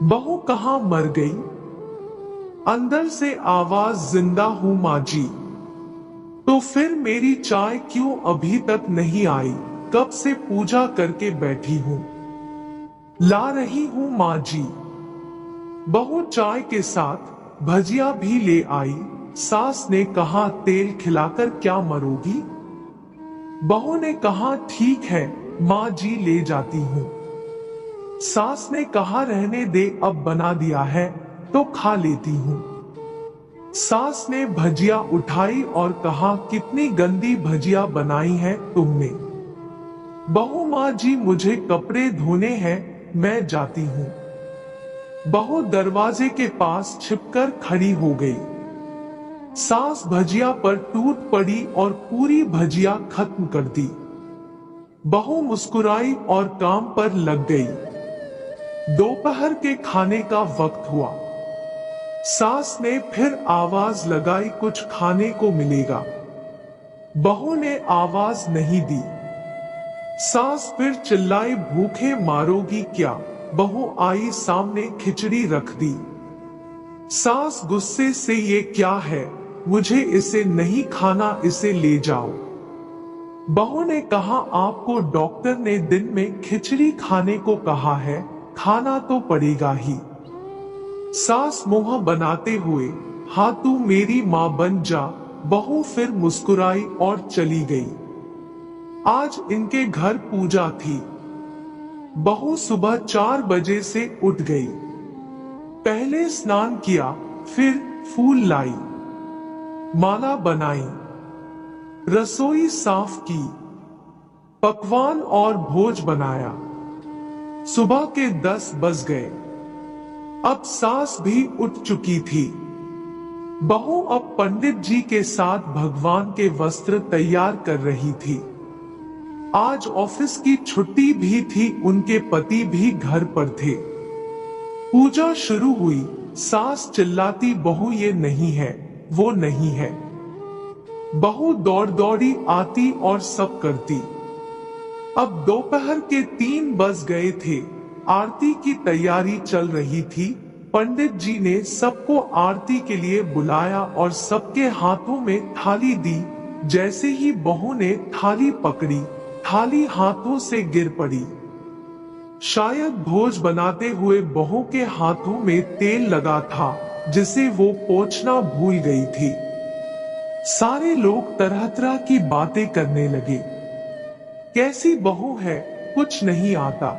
बहू कहाँ मर गई? अंदर से आवाज, जिंदा हूं माँ जी। तो फिर मेरी चाय क्यों अभी तक नहीं आई? कब से पूजा करके बैठी हूं, ला रही हूं माँ जी। बहू चाय के साथ भजिया भी ले आई। सास ने कहा, तेल खिलाकर क्या मरोगी? बहू ने कहा, ठीक है माँ जी, ले जाती हूं। सास ने कहा, रहने दे, अब बना दिया है तो खा लेती हूं। सास ने भजिया उठाई और कहा, कितनी गंदी भजिया बनाई है तुमने। बहू, माँ जी मुझे कपड़े धोने हैं, मैं जाती हूं। बहू दरवाजे के पास छिपकर खड़ी हो गई। सास भजिया पर टूट पड़ी और पूरी भजिया खत्म कर दी। बहू मुस्कुराई और काम पर लग गई। दोपहर के खाने का वक्त हुआ। सास ने फिर आवाज लगाई, कुछ खाने को मिलेगा? बहू ने आवाज नहीं दी। सास फिर चिल्लाई, भूखे मारोगी क्या? बहू आई, सामने खिचड़ी रख दी। सास गुस्से से, ये क्या है? मुझे इसे नहीं खाना, इसे ले जाओ। बहू ने कहा, आपको डॉक्टर ने दिन में खिचड़ी खाने को कहा है, खाना तो पड़ेगा ही। सास मुंह बनाते हुए, हाँ तू मेरी मां बन जा। बहू फिर मुस्कुराई और चली गई। आज इनके घर पूजा थी। बहू सुबह 4 बजे से उठ गई। पहले स्नान किया, फिर फूल लाई, माला बनाई, रसोई साफ की, पकवान और भोज बनाया। सुबह के 10 बज गए। अब सास भी उठ चुकी थी। बहू अब पंडित जी के साथ भगवान के वस्त्र तैयार कर रही थी। आज ऑफिस की छुट्टी भी थी, उनके पति भी घर पर थे। पूजा शुरू हुई। सास चिल्लाती, बहू ये नहीं है, वो नहीं है। बहू दौड़ दौड़ी आती और सब करती। अब दोपहर के 3 बज गए थे। आरती की तैयारी चल रही थी। पंडित जी ने सबको आरती के लिए बुलाया और सबके हाथों में थाली दी। जैसे ही बहू ने थाली पकड़ी, थाली हाथों से गिर पड़ी। शायद भोज बनाते हुए बहू के हाथों में तेल लगा था, जिसे वो पोंछना भूल गई थी। सारे लोग तरह तरह की बातें करने लगे। कैसी बहू है, कुछ नहीं आता,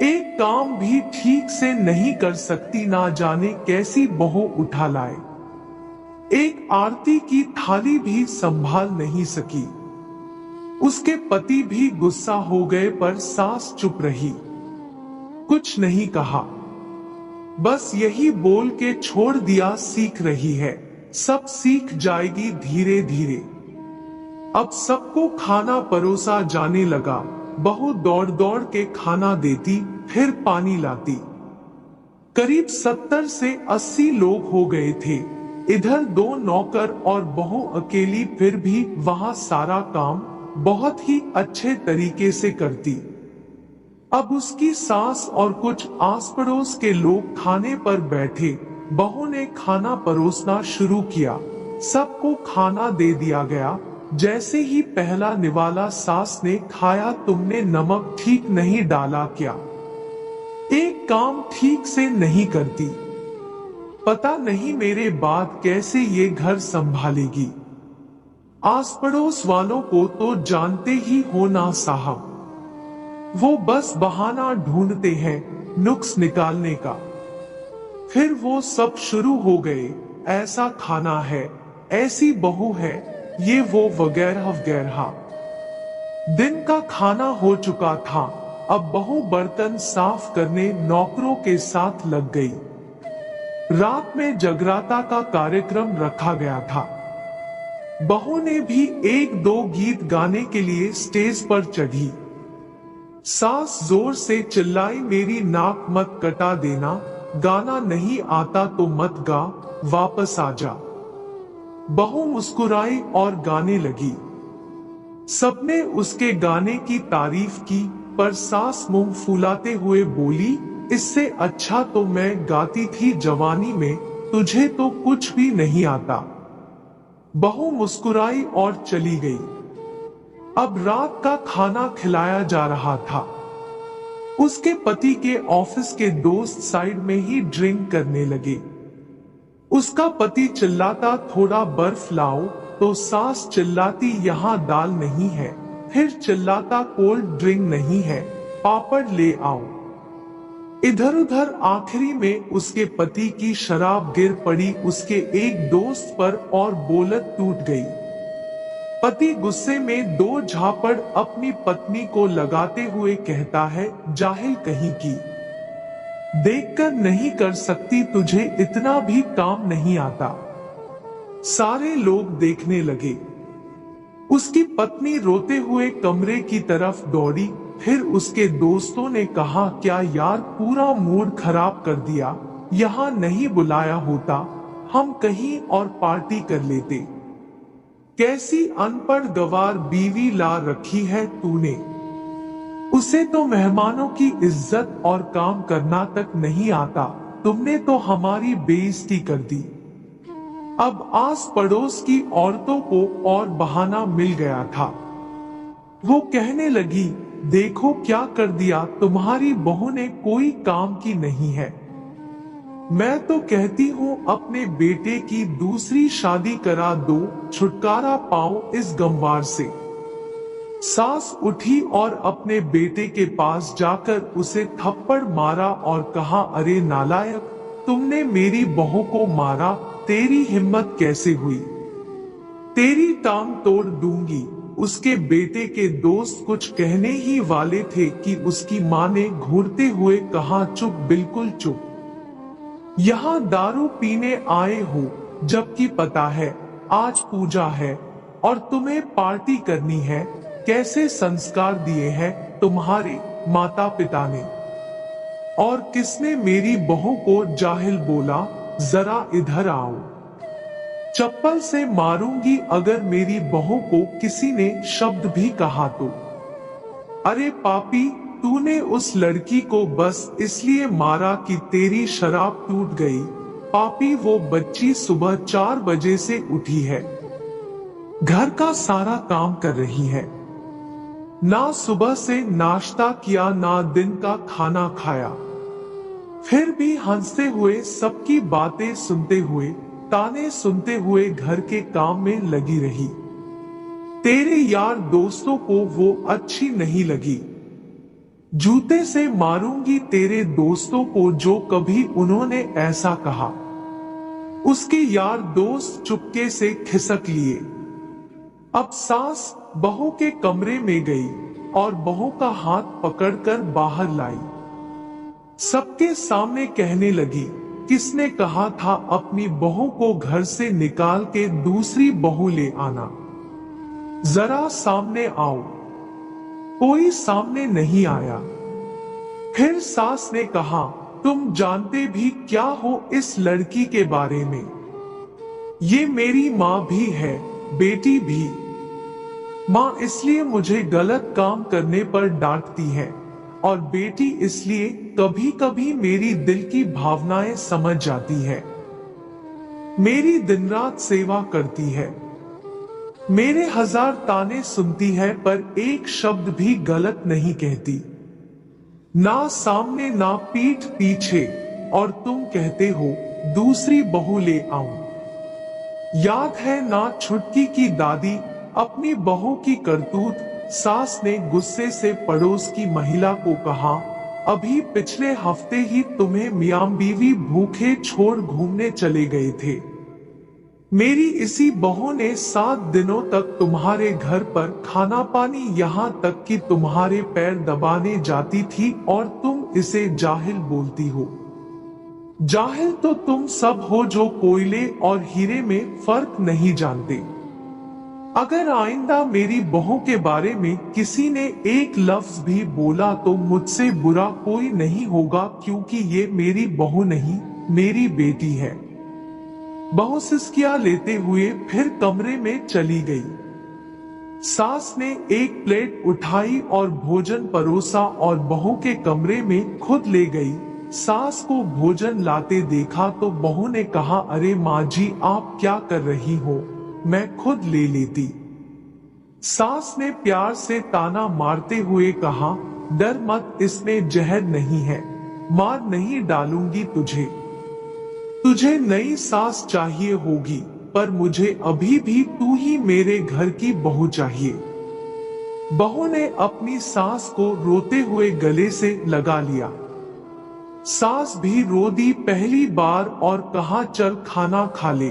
एक काम भी ठीक से नहीं कर सकती, ना जाने कैसी बहू उठा लाए। एक आरती की थाली भी संभाल नहीं सकी। उसके पति भी गुस्सा हो गए, पर सास चुप रही, कुछ नहीं कहा। बस यही बोल के छोड़ दिया, सीख रही है, सब सीख जाएगी धीरे धीरे। अब सबको खाना परोसा जाने लगा। बहू दौड़ दौड़ के खाना देती, फिर पानी लाती। करीब 70 से 80 लोग हो गए थे। इधर 2 नौकर और बहू अकेली, फिर भी वहां सारा काम बहुत ही अच्छे तरीके से करती। अब उसकी सास और कुछ आस पड़ोस के लोग खाने पर बैठे। बहू ने खाना परोसना शुरू किया। सबको खाना दे दिया गया। जैसे ही पहला निवाला सास ने खाया, तुमने नमक ठीक नहीं डाला क्या? एक काम ठीक से नहीं करती, पता नहीं मेरे बाद कैसे ये घर संभालेगी। आस पड़ोस वालों को तो जानते ही हो ना साहब, वो बस बहाना ढूंढते हैं नुक्स निकालने का। फिर वो सब शुरू हो गए, ऐसा खाना है, ऐसी बहू है, ये वो वगैरह वगैरह। दिन का खाना हो चुका था। अब बहू बर्तन साफ करने नौकरों के साथ लग गई। रात में जगराता का कार्यक्रम रखा गया था। बहू ने भी 1-2 गीत गाने के लिए स्टेज पर चढ़ी। सास जोर से चिल्लाई, मेरी नाक मत कटा देना, गाना नहीं आता तो मत गा, वापस आ जा। बहू मुस्कुराई और गाने लगी। सबने उसके गाने की तारीफ की, पर सास मुंह फुलाते हुए बोली, इससे अच्छा तो मैं गाती थी जवानी में, तुझे तो कुछ भी नहीं आता। बहू मुस्कुराई और चली गई। अब रात का खाना खिलाया जा रहा था। उसके पति के ऑफिस के दोस्त साइड में ही ड्रिंक करने लगे। उसका पति चिल्लाता थोड़ा बर्फ लाओ, तो सास चिल्लाती यहाँ दाल नहीं है, फिर चिल्लाता कोल्ड ड्रिंक नहीं है, पापड़ ले आओ। इधर उधर आखिरी में उसके पति की शराब गिर पड़ी उसके एक दोस्त पर और बोलत टूट गई। पति गुस्से में दो झापड़ अपनी पत्नी को लगाते हुए कहता है, जाहिल कहीं की, देखकर नहीं कर सकती, तुझे इतना भी काम नहीं आता। सारे लोग देखने लगे। उसकी पत्नी रोते हुए कमरे की तरफ दौड़ी। फिर उसके दोस्तों ने कहा, क्या यार पूरा मूड खराब कर दिया, यहाँ नहीं बुलाया होता, हम कहीं और पार्टी कर लेते। कैसी अनपढ़ गवार बीवी ला रखी है तूने, उसे तो मेहमानों की इज्जत और काम करना तक नहीं आता, तुमने तो हमारी बेइज्जती कर दी। अब आस पड़ोस की औरतों को और बहाना मिल गया था। वो कहने लगी, देखो क्या कर दिया, तुम्हारी बहू ने कोई काम की नहीं है। मैं तो कहती हूँ अपने बेटे की दूसरी शादी करा दो, छुटकारा पाओ इस गमवार से। सास उठी और अपने बेटे के पास जाकर उसे थप्पड़ मारा और कहा, अरे नालायक, तुमने मेरी बहू को मारा, तेरी हिम्मत कैसे हुई, तेरी टांग तोड़ दूंगी। उसके बेटे के दोस्त कुछ कहने ही वाले थे कि उसकी मां ने घूरते हुए कहा, चुप, बिल्कुल चुप, यहाँ दारू पीने आए हो, जबकि पता है आज पूजा है और तुम्हें पार्टी करनी है। कैसे संस्कार दिए हैं तुम्हारे माता पिता ने, और किसने मेरी बहू को जाहिल बोला, जरा इधर आओ, चप्पल से मारूंगी अगर मेरी बहू को किसी ने शब्द भी कहा तो। अरे पापी, तूने उस लड़की को बस इसलिए मारा कि तेरी शराब टूट गई। पापी, वो बच्ची सुबह 4 बजे से उठी है, घर का सारा काम कर रही है, ना सुबह से नाश्ता किया ना दिन का खाना खाया, फिर भी हंसते हुए सबकी बातें सुनते हुए ताने सुनते हुए घर के काम में लगी रही। तेरे यार दोस्तों को वो अच्छी नहीं लगी, जूते से मारूंगी तेरे दोस्तों को जो कभी उन्होंने ऐसा कहा। उसके यार दोस्त चुपके से खिसक लिए। अब सास बहू के कमरे में गई और बहू का हाथ पकड़कर बाहर लाई। सबके सामने कहने लगी, किसने कहा था अपनी बहू को घर से निकाल के दूसरी बहू ले आना, जरा सामने आओ। कोई सामने नहीं आया। फिर सास ने कहा, तुम जानते भी क्या हो इस लड़की के बारे में, ये मेरी माँ भी है, बेटी भी। माँ इसलिए मुझे गलत काम करने पर डांटती है और बेटी इसलिए कभी कभी मेरी दिल की भावनाएं समझ जाती है। मेरी दिन रात सेवा करती है, मेरे 1000 ताने सुनती है, पर एक शब्द भी गलत नहीं कहती, ना सामने ना पीठ पीछे। और तुम कहते हो दूसरी बहू ले आऊं। याद है ना छुटकी की दादी अपनी बहू की करतूत। सास ने गुस्से से पड़ोस की महिला को कहा, अभी पिछले हफ्ते ही तुम्हें मियां बीवी भूखे छोड़ घूमने चले गए थे। मेरी इसी बहू ने 7 दिनों तक तुम्हारे घर पर खाना पानी, यहाँ तक कि तुम्हारे पैर दबाने जाती थी और तुम इसे जाहिल बोलती हो। जाहिल तो तुम सब हो जो कोयले और हीरे में फर्क नहीं जानते। अगर आइंदा मेरी बहू के बारे में किसी ने एक लफ्ज भी बोला तो मुझसे बुरा कोई नहीं होगा, क्योंकि ये मेरी बहू नहीं, मेरी बेटी है। बहू सिसकियां लेते हुए फिर कमरे में चली गई। सास ने एक प्लेट उठाई और भोजन परोसा और बहू के कमरे में खुद ले गई। सास को भोजन लाते देखा तो बहू ने कहा, अरे माँ जी आप क्या कर रही हो, मैं खुद ले लेती। सास ने प्यार से ताना मारते हुए कहा, डर मत, इसमें जहर नहीं है, मार नहीं डालूंगी तुझे। तुझे नई सास चाहिए होगी, पर मुझे अभी भी तू ही मेरे घर की बहू चाहिए। बहू ने अपनी सास को रोते हुए गले से लगा लिया। सास भी रो दी पहली बार और कहा, चल खाना खा ले।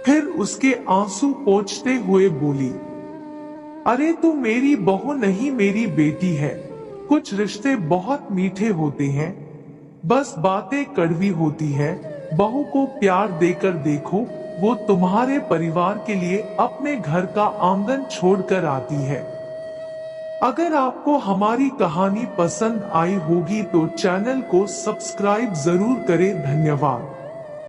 फिर उसके आंसू पोंछते हुए बोली, अरे तू मेरी बहू नहीं मेरी बेटी है। कुछ रिश्ते बहुत मीठे होते हैं, बस बातें कड़वी होती है। बहू को प्यार देकर देखो, वो तुम्हारे परिवार के लिए अपने घर का आंगन छोड़कर आती है। अगर आपको हमारी कहानी पसंद आई होगी तो चैनल को सब्सक्राइब जरूर करें। धन्यवाद।